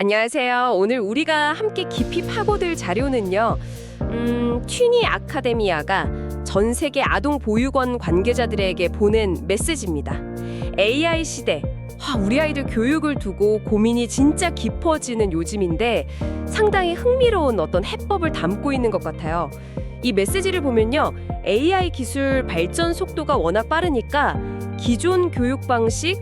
안녕하세요. 오늘 우리가 함께 깊이 파고들 자료는요. 튀니 아카데미아가 전 세계 아동 보육원 관계자들에게 보낸 메시지입니다. AI 시대, 우리 아이들 교육을 두고 고민이 진짜 깊어지는 요즘인데 상당히 흥미로운 어떤 해법을 담고 있는 것 같아요. 이 메시지를 보면요. AI 기술 발전 속도가 워낙 빠르니까 기존 교육 방식,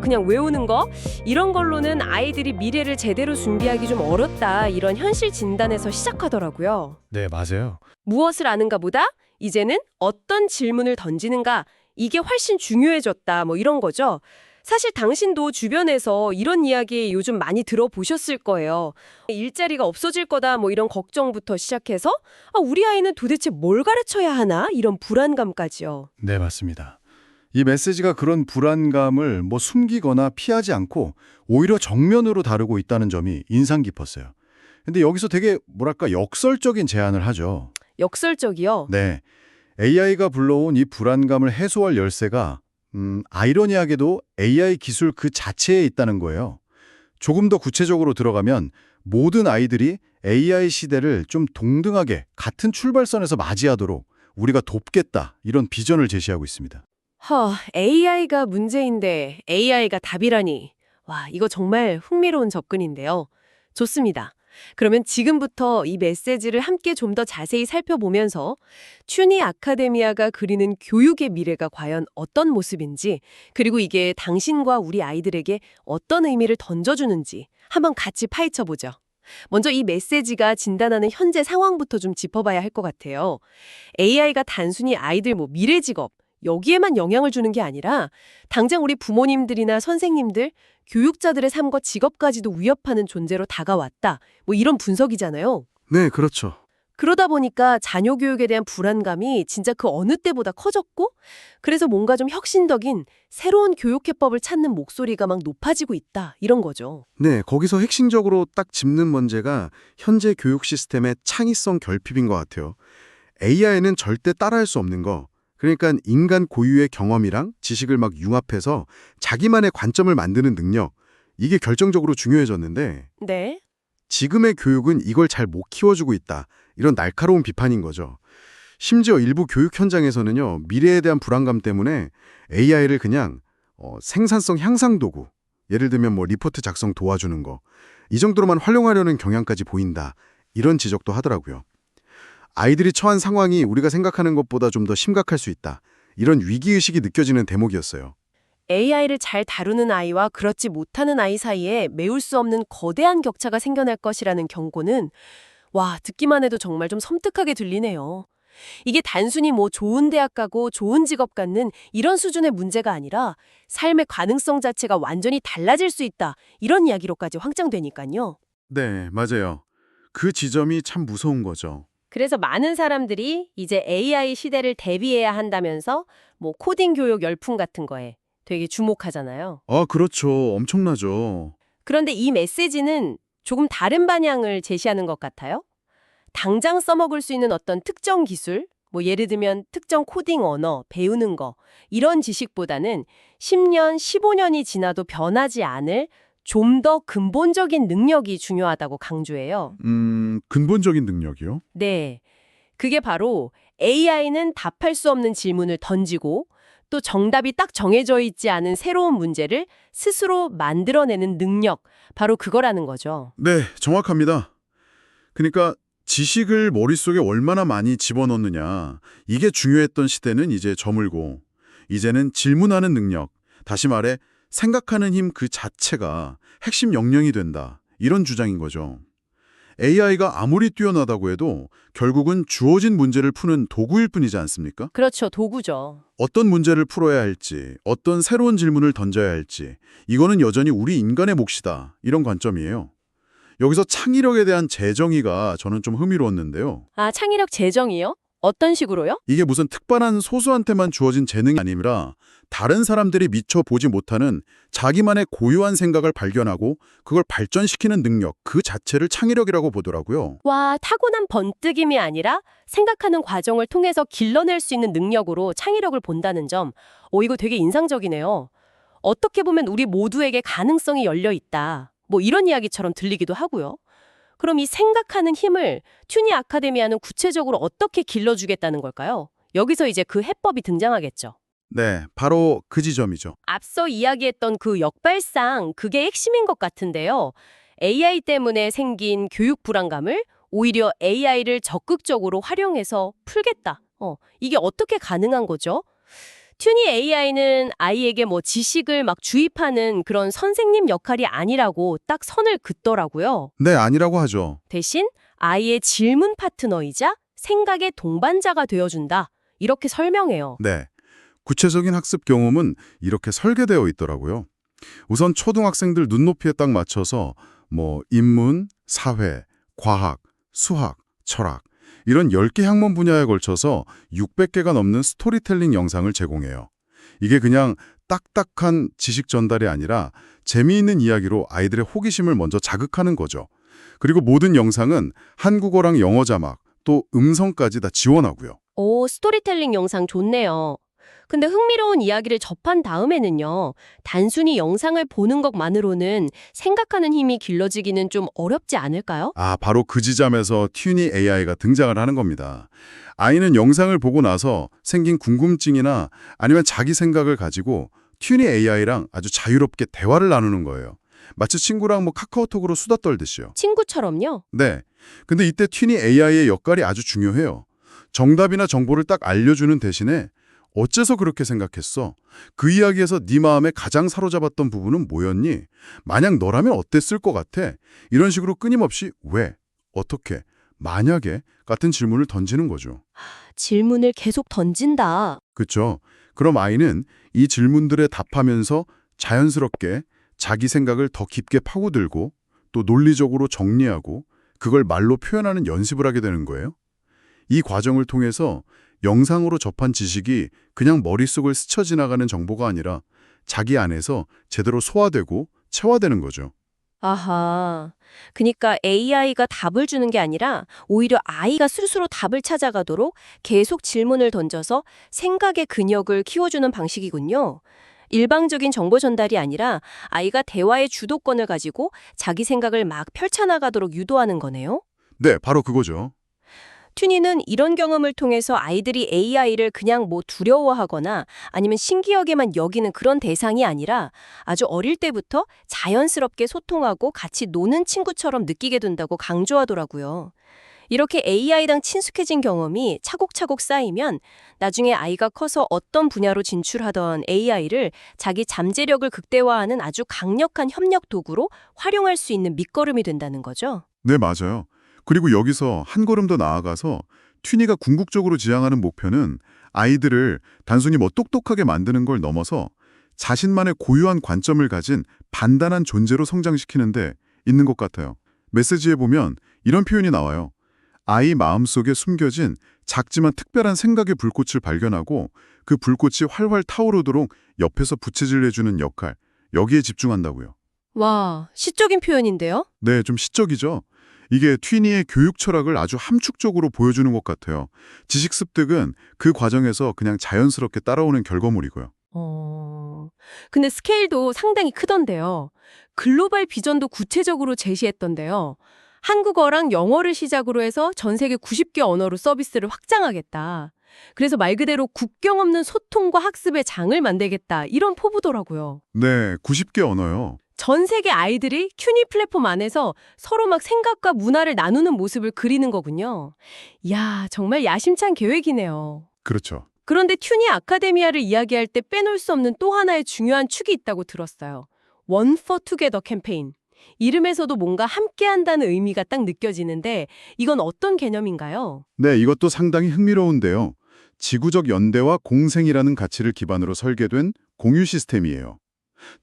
그냥 외우는 거? 이런 걸로는 아이들이 미래를 제대로 준비하기 좀 어렵다. 이런 현실 진단에서 시작하더라고요. 네, 맞아요. 무엇을 아는가 보다 이제는 어떤 질문을 던지는가 이게 훨씬 중요해졌다. 이런 거죠. 사실 당신도 주변에서 이런 이야기 요즘 많이 들어보셨을 거예요. 일자리가 없어질 거다 이런 걱정부터 시작해서 우리 아이는 도대체 뭘 가르쳐야 하나? 이런 불안감까지요. 네, 맞습니다. 이 메시지가 그런 불안감을 숨기거나 피하지 않고 오히려 정면으로 다루고 있다는 점이 인상 깊었어요. 근데 여기서 되게 역설적인 제안을 하죠. 역설적이요? 네. AI가 불러온 이 불안감을 해소할 열쇠가 아이러니하게도 AI 기술 그 자체에 있다는 거예요. 조금 더 구체적으로 들어가면 모든 아이들이 AI 시대를 좀 동등하게 같은 출발선에서 맞이하도록 우리가 돕겠다, 이런 비전을 제시하고 있습니다. AI가 문제인데 AI가 답이라니. 이거 정말 흥미로운 접근인데요. 좋습니다. 그러면 지금부터 이 메시지를 함께 좀 더 자세히 살펴보면서 튜니 아카데미아가 그리는 교육의 미래가 과연 어떤 모습인지, 그리고 이게 당신과 우리 아이들에게 어떤 의미를 던져주는지 한번 같이 파헤쳐보죠. 먼저 이 메시지가 진단하는 현재 상황부터 좀 짚어봐야 할 것 같아요. AI가 단순히 아이들 미래 직업, 여기에만 영향을 주는 게 아니라 당장 우리 부모님들이나 선생님들, 교육자들의 삶과 직업까지도 위협하는 존재로 다가왔다. 이런 분석이잖아요. 네, 그렇죠. 그러다 보니까 자녀 교육에 대한 불안감이 진짜 그 어느 때보다 커졌고, 그래서 뭔가 좀 혁신적인 새로운 교육 해법을 찾는 목소리가 막 높아지고 있다. 이런 거죠. 네, 거기서 핵심적으로 딱 짚는 문제가 현재 교육 시스템의 창의성 결핍인 것 같아요. AI는 절대 따라할 수 없는 거. 그러니까 인간 고유의 경험이랑 지식을 막 융합해서 자기만의 관점을 만드는 능력, 이게 결정적으로 중요해졌는데 네. 지금의 교육은 이걸 잘 못 키워주고 있다. 이런 날카로운 비판인 거죠. 심지어 일부 교육 현장에서는요, 미래에 대한 불안감 때문에 AI를 그냥 생산성 향상 도구, 예를 들면 리포트 작성 도와주는 거, 이 정도로만 활용하려는 경향까지 보인다. 이런 지적도 하더라고요. 아이들이 처한 상황이 우리가 생각하는 것보다 좀 더 심각할 수 있다. 이런 위기의식이 느껴지는 대목이었어요. AI를 잘 다루는 아이와 그렇지 못하는 아이 사이에 메울 수 없는 거대한 격차가 생겨날 것이라는 경고는 듣기만 해도 정말 좀 섬뜩하게 들리네요. 이게 단순히 좋은 대학 가고 좋은 직업 갖는 이런 수준의 문제가 아니라 삶의 가능성 자체가 완전히 달라질 수 있다. 이런 이야기로까지 확장되니까요. 네, 맞아요. 그 지점이 참 무서운 거죠. 그래서 많은 사람들이 이제 AI 시대를 대비해야 한다면서 코딩 교육 열풍 같은 거에 되게 주목하잖아요. 그렇죠. 엄청나죠. 그런데 이 메시지는 조금 다른 방향을 제시하는 것 같아요. 당장 써먹을 수 있는 어떤 특정 기술, 예를 들면 특정 코딩 언어, 배우는 거, 이런 지식보다는 10년, 15년이 지나도 변하지 않을 좀 더 근본적인 능력이 중요하다고 강조해요. 근본적인 능력이요? 네. 그게 바로 AI는 답할 수 없는 질문을 던지고 또 정답이 딱 정해져 있지 않은 새로운 문제를 스스로 만들어내는 능력, 바로 그거라는 거죠. 네, 정확합니다. 그러니까 지식을 머릿속에 얼마나 많이 집어넣느냐, 이게 중요했던 시대는 이제 저물고 이제는 질문하는 능력, 다시 말해 생각하는 힘 그 자체가 핵심 역량이 된다. 이런 주장인 거죠. AI가 아무리 뛰어나다고 해도 결국은 주어진 문제를 푸는 도구일 뿐이지 않습니까? 그렇죠. 도구죠. 어떤 문제를 풀어야 할지, 어떤 새로운 질문을 던져야 할지, 이거는 여전히 우리 인간의 몫이다. 이런 관점이에요. 여기서 창의력에 대한 재정의가 저는 좀 흥미로웠는데요. 창의력 재정이요? 어떤 식으로요? 이게 무슨 특별한 소수한테만 주어진 재능이 아니라 다른 사람들이 미처 보지 못하는 자기만의 고유한 생각을 발견하고 그걸 발전시키는 능력, 그 자체를 창의력이라고 보더라고요. 타고난 번뜩임이 아니라 생각하는 과정을 통해서 길러낼 수 있는 능력으로 창의력을 본다는 점, 이거 되게 인상적이네요. 어떻게 보면 우리 모두에게 가능성이 열려 있다. 뭐 이런 이야기처럼 들리기도 하고요. 그럼 이 생각하는 힘을 튜니 아카데미아는 구체적으로 어떻게 길러주겠다는 걸까요? 여기서 이제 그 해법이 등장하겠죠. 네, 바로 그 지점이죠. 앞서 이야기했던 그 역발상, 그게 핵심인 것 같은데요. AI 때문에 생긴 교육 불안감을 오히려 AI를 적극적으로 활용해서 풀겠다. 이게 어떻게 가능한 거죠? 튜니 AI는 아이에게 뭐 지식을 막 주입하는 그런 선생님 역할이 아니라고 딱 선을 긋더라고요. 네, 아니라고 하죠. 대신 아이의 질문 파트너이자 생각의 동반자가 되어준다. 이렇게 설명해요. 네. 구체적인 학습 경험은 이렇게 설계되어 있더라고요. 우선 초등학생들 눈높이에 딱 맞춰서 인문, 사회, 과학, 수학, 철학 이런 10개 학문 분야에 걸쳐서 600개가 넘는 스토리텔링 영상을 제공해요. 이게 그냥 딱딱한 지식 전달이 아니라 재미있는 이야기로 아이들의 호기심을 먼저 자극하는 거죠. 그리고 모든 영상은 한국어랑 영어 자막, 또 음성까지 다 지원하고요. 오, 스토리텔링 영상 좋네요. 근데 흥미로운 이야기를 접한 다음에는요, 단순히 영상을 보는 것만으로는 생각하는 힘이 길러지기는 좀 어렵지 않을까요? 바로 그 지점에서 튜니 AI가 등장을 하는 겁니다. 아이는 영상을 보고 나서 생긴 궁금증이나 아니면 자기 생각을 가지고 튜니 AI랑 아주 자유롭게 대화를 나누는 거예요. 마치 친구랑 카카오톡으로 수다 떨듯이요. 친구처럼요? 네. 근데 이때 튜니 AI의 역할이 아주 중요해요. 정답이나 정보를 딱 알려주는 대신에 어째서 그렇게 생각했어? 그 이야기에서 네 마음에 가장 사로잡았던 부분은 뭐였니? 만약 너라면 어땠을 것 같아? 이런 식으로 끊임없이 왜, 어떻게, 만약에 같은 질문을 던지는 거죠. 질문을 계속 던진다. 그렇죠? 그럼 아이는 이 질문들에 답하면서 자연스럽게 자기 생각을 더 깊게 파고들고 또 논리적으로 정리하고 그걸 말로 표현하는 연습을 하게 되는 거예요. 이 과정을 통해서 영상으로 접한 지식이 그냥 머릿속을 스쳐 지나가는 정보가 아니라 자기 안에서 제대로 소화되고 체화되는 거죠. 아하. 그러니까 AI가 답을 주는 게 아니라 오히려 아이가 스스로 답을 찾아가도록 계속 질문을 던져서 생각의 근역을 키워주는 방식이군요. 일방적인 정보 전달이 아니라 아이가 대화의 주도권을 가지고 자기 생각을 막 펼쳐나가도록 유도하는 거네요. 네, 바로 그거죠. 튜니는 이런 경험을 통해서 아이들이 AI를 그냥 두려워하거나 아니면 신기하게만 여기는 그런 대상이 아니라 아주 어릴 때부터 자연스럽게 소통하고 같이 노는 친구처럼 느끼게 된다고 강조하더라고요. 이렇게 AI랑 친숙해진 경험이 차곡차곡 쌓이면 나중에 아이가 커서 어떤 분야로 진출하던 AI를 자기 잠재력을 극대화하는 아주 강력한 협력 도구로 활용할 수 있는 밑거름이 된다는 거죠. 네, 맞아요. 그리고 여기서 한 걸음 더 나아가서 튜니가 궁극적으로 지향하는 목표는 아이들을 단순히 똑똑하게 만드는 걸 넘어서 자신만의 고유한 관점을 가진 단단한 존재로 성장시키는 데 있는 것 같아요. 메시지에 보면 이런 표현이 나와요. 아이 마음속에 숨겨진 작지만 특별한 생각의 불꽃을 발견하고 그 불꽃이 활활 타오르도록 옆에서 부채질해주는 역할, 여기에 집중한다고요. 와, 시적인 표현인데요? 네, 좀 시적이죠? 이게 튜니의 교육 철학을 아주 함축적으로 보여주는 것 같아요. 지식 습득은 그 과정에서 그냥 자연스럽게 따라오는 결과물이고요. 근데 스케일도 상당히 크던데요. 글로벌 비전도 구체적으로 제시했던데요. 한국어랑 영어를 시작으로 해서 전 세계 90개 언어로 서비스를 확장하겠다. 그래서 말 그대로 국경 없는 소통과 학습의 장을 만들겠다. 이런 포부더라고요. 네, 90개 언어요. 전 세계 아이들이 튜니 플랫폼 안에서 서로 막 생각과 문화를 나누는 모습을 그리는 거군요. 이야, 정말 야심찬 계획이네요. 그렇죠. 그런데 튜니 아카데미아를 이야기할 때 빼놓을 수 없는 또 하나의 중요한 축이 있다고 들었어요. One for Together 캠페인. 이름에서도 뭔가 함께한다는 의미가 딱 느껴지는데 이건 어떤 개념인가요? 네, 이것도 상당히 흥미로운데요. 지구적 연대와 공생이라는 가치를 기반으로 설계된 공유 시스템이에요.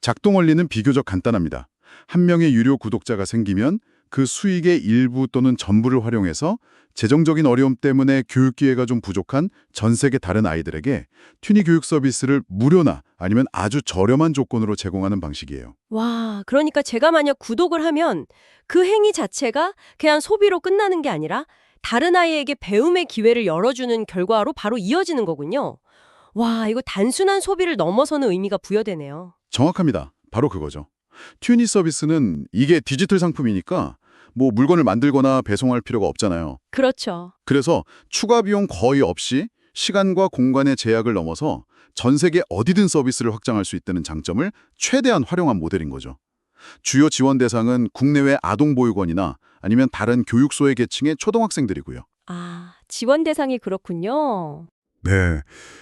작동 원리는 비교적 간단합니다. 한 명의 유료 구독자가 생기면 그 수익의 일부 또는 전부를 활용해서 재정적인 어려움 때문에 교육 기회가 좀 부족한 전 세계 다른 아이들에게 튜니 교육 서비스를 무료나 아니면 아주 저렴한 조건으로 제공하는 방식이에요. 와, 그러니까 제가 만약 구독을 하면 그 행위 자체가 그냥 소비로 끝나는 게 아니라 다른 아이에게 배움의 기회를 열어주는 결과로 바로 이어지는 거군요. 와, 이거 단순한 소비를 넘어서는 의미가 부여되네요. 정확합니다. 바로 그거죠. 튜니 서비스는 이게 디지털 상품이니까 뭐 물건을 만들거나 배송할 필요가 없잖아요. 그렇죠. 그래서 추가 비용 거의 없이 시간과 공간의 제약을 넘어서 전 세계 어디든 서비스를 확장할 수 있다는 장점을 최대한 활용한 모델인 거죠. 주요 지원 대상은 국내외 아동보육원이나 아니면 다른 교육소외 계층의 초등학생들이고요. 아, 지원 대상이 그렇군요. 네.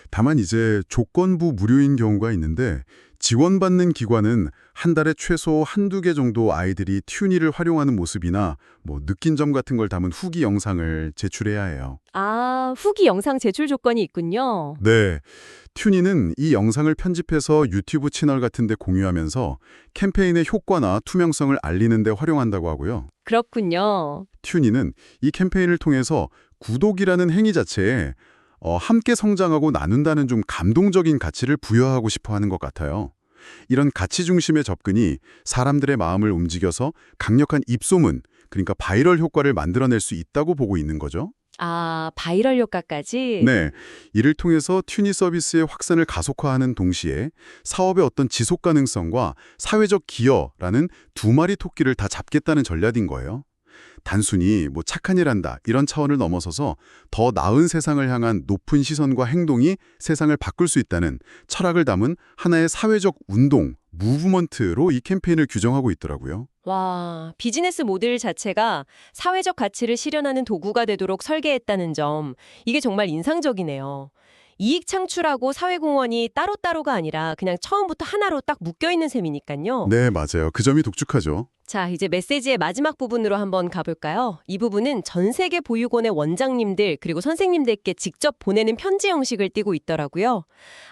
다만 이제 조건부 무료인 경우가 있는데 지원받는 기관은 한 달에 최소 한두 개 정도 아이들이 튜니를 활용하는 모습이나 뭐 느낀 점 같은 걸 담은 후기 영상을 제출해야 해요. 아, 후기 영상 제출 조건이 있군요. 네. 튜니는 이 영상을 편집해서 유튜브 채널 같은 데 공유하면서 캠페인의 효과나 투명성을 알리는 데 활용한다고 하고요. 그렇군요. 튜니는 이 캠페인을 통해서 구독이라는 행위 자체에 함께 성장하고 나눈다는 좀 감동적인 가치를 부여하고 싶어 하는 것 같아요. 이런 가치 중심의 접근이 사람들의 마음을 움직여서 강력한 입소문, 그러니까 바이럴 효과를 만들어낼 수 있다고 보고 있는 거죠. 아, 바이럴 효과까지? 네, 이를 통해서 튜니 서비스의 확산을 가속화하는 동시에 사업의 어떤 지속 가능성과 사회적 기여라는 두 마리 토끼를 다 잡겠다는 전략인 거예요. 단순히 뭐 착한 일 한다 이런 차원을 넘어서서 더 나은 세상을 향한 높은 시선과 행동이 세상을 바꿀 수 있다는 철학을 담은 하나의 사회적 운동, 무브먼트로 이 캠페인을 규정하고 있더라고요. 와, 비즈니스 모델 자체가 사회적 가치를 실현하는 도구가 되도록 설계했다는 점, 이게 정말 인상적이네요. 이익 창출하고 사회공헌이 따로따로가 아니라 그냥 처음부터 하나로 딱 묶여있는 셈이니까요. 네, 맞아요. 그 점이 독특하죠. 자, 이제 메시지의 마지막 부분으로 한번 가볼까요? 이 부분은 전 세계 보육원의 원장님들 그리고 선생님들께 직접 보내는 편지 형식을 띠고 있더라고요.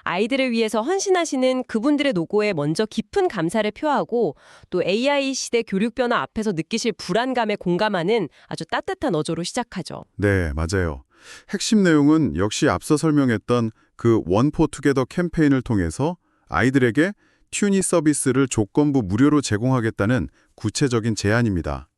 아이들을 위해서 헌신하시는 그분들의 노고에 먼저 깊은 감사를 표하고 또 AI 시대 교육 변화 앞에서 느끼실 불안감에 공감하는 아주 따뜻한 어조로 시작하죠. 네, 맞아요. 핵심 내용은 역시 앞서 설명했던 그 원포투게더 캠페인을 통해서 아이들에게 튜니 서비스를 조건부 무료로 제공하겠다는 구체적인 제안입니다.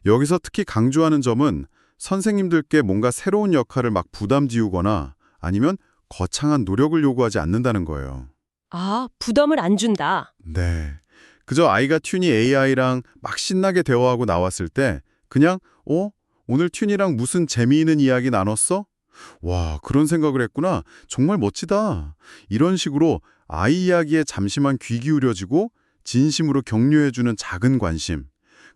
여기서 특히 강조하는 점은 선생님들께 뭔가 새로운 역할을 막 부담 지우거나 아니면 거창한 노력을 요구하지 않는다는 거예요. 아, 부담을 안 준다. 네. 그저 아이가 튜니 AI랑 막 신나게 대화하고 나왔을 때 그냥 오늘 튜니랑 무슨 재미있는 이야기 나눴어? 와, 그런 생각을 했구나. 정말 멋지다. 이런 식으로 아이 이야기에 잠시만 귀 기울여지고 진심으로 격려해주는 작은 관심.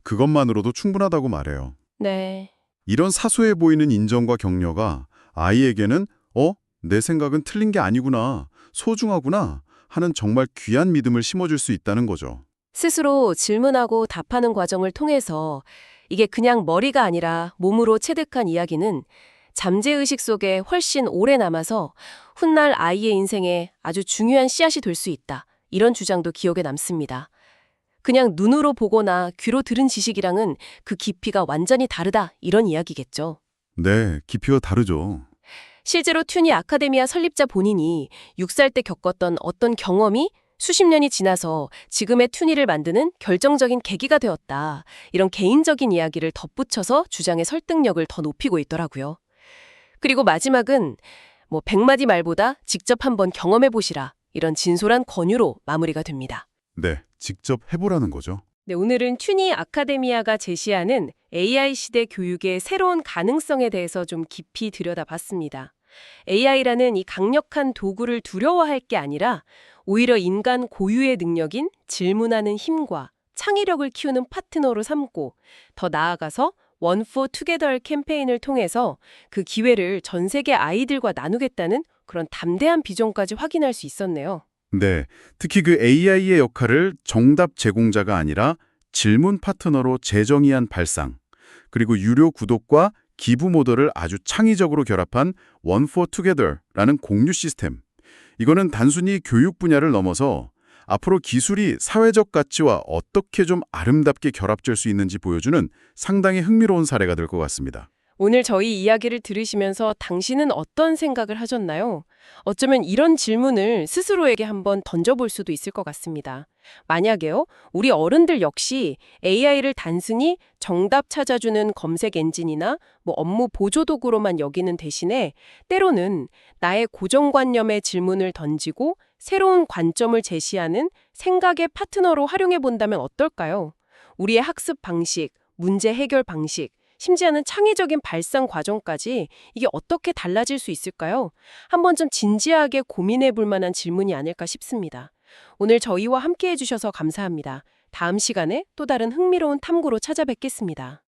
그것만으로도 충분하다고 말해요. 네. 이런 사소해 보이는 인정과 격려가 아이에게는 내 생각은 틀린 게 아니구나. 소중하구나. 하는 정말 귀한 믿음을 심어줄 수 있다는 거죠. 스스로 질문하고 답하는 과정을 통해서 이게 그냥 머리가 아니라 몸으로 체득한 이야기는 잠재의식 속에 훨씬 오래 남아서 훗날 아이의 인생에 아주 중요한 씨앗이 될 수 있다. 이런 주장도 기억에 남습니다. 그냥 눈으로 보거나 귀로 들은 지식이랑은 그 깊이가 완전히 다르다. 이런 이야기겠죠. 네, 깊이가 다르죠. 실제로 튜니 아카데미아 설립자 본인이 6살 때 겪었던 어떤 경험이 수십 년이 지나서 지금의 튜니를 만드는 결정적인 계기가 되었다. 이런 개인적인 이야기를 덧붙여서 주장의 설득력을 더 높이고 있더라고요. 그리고 마지막은 100마디 말보다 직접 한번 경험해보시라. 이런 진솔한 권유로 마무리가 됩니다. 네, 직접 해보라는 거죠. 네, 오늘은 튜니 아카데미아가 제시하는 AI 시대 교육의 새로운 가능성에 대해서 좀 깊이 들여다봤습니다. AI라는 이 강력한 도구를 두려워할 게 아니라 오히려 인간 고유의 능력인 질문하는 힘과 창의력을 키우는 파트너로 삼고 더 나아가서 원 포 투게더 캠페인을 통해서 그 기회를 전 세계 아이들과 나누겠다는 그런 담대한 비전까지 확인할 수 있었네요. 네, 특히 그 AI의 역할을 정답 제공자가 아니라 질문 파트너로 재정의한 발상, 그리고 유료 구독과 기부 모델을 아주 창의적으로 결합한 원 포 투게더라는 공유 시스템. 이거는 단순히 교육 분야를 넘어서 앞으로 기술이 사회적 가치와 어떻게 좀 아름답게 결합될 수 있는지 보여주는 상당히 흥미로운 사례가 될 것 같습니다. 오늘 저희 이야기를 들으시면서 당신은 어떤 생각을 하셨나요? 어쩌면 이런 질문을 스스로에게 한번 던져볼 수도 있을 것 같습니다. 만약에요, 우리 어른들 역시 AI를 단순히 정답 찾아주는 검색 엔진이나 업무 보조 도구로만 여기는 대신에 때로는 나의 고정관념의 질문을 던지고 새로운 관점을 제시하는 생각의 파트너로 활용해 본다면 어떨까요? 우리의 학습 방식, 문제 해결 방식, 심지어는 창의적인 발상 과정까지 이게 어떻게 달라질 수 있을까요? 한번 좀 진지하게 고민해 볼 만한 질문이 아닐까 싶습니다. 오늘 저희와 함께 해주셔서 감사합니다. 다음 시간에 또 다른 흥미로운 탐구로 찾아뵙겠습니다.